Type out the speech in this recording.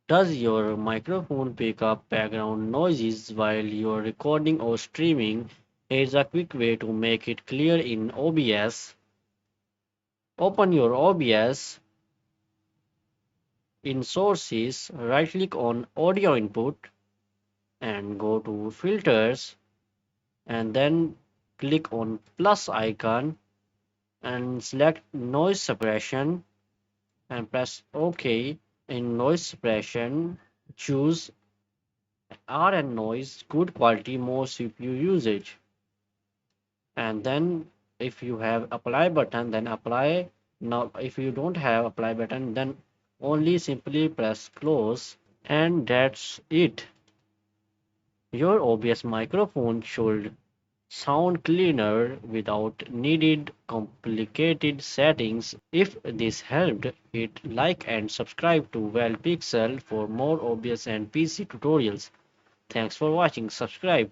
Does your microphone pick up background noises while you're recording or streaming? Here's a quick way to make it clear in OBS. Open your OBS in Sources, right click on Audio Input and go to Filters and then click on plus icon and select Noise Suppression and press OK. In Noise Suppression, choose R and Noise, good quality, more CPU usage. And then if you have apply button, then apply. Now if you don't have apply button, then only simply press close, and that's it. Your OBS microphone should sound cleaner without needed complicated settings. If this helped, hit like and subscribe to Well Pixel for more OBS and PC tutorials. Thanks for watching. Subscribe.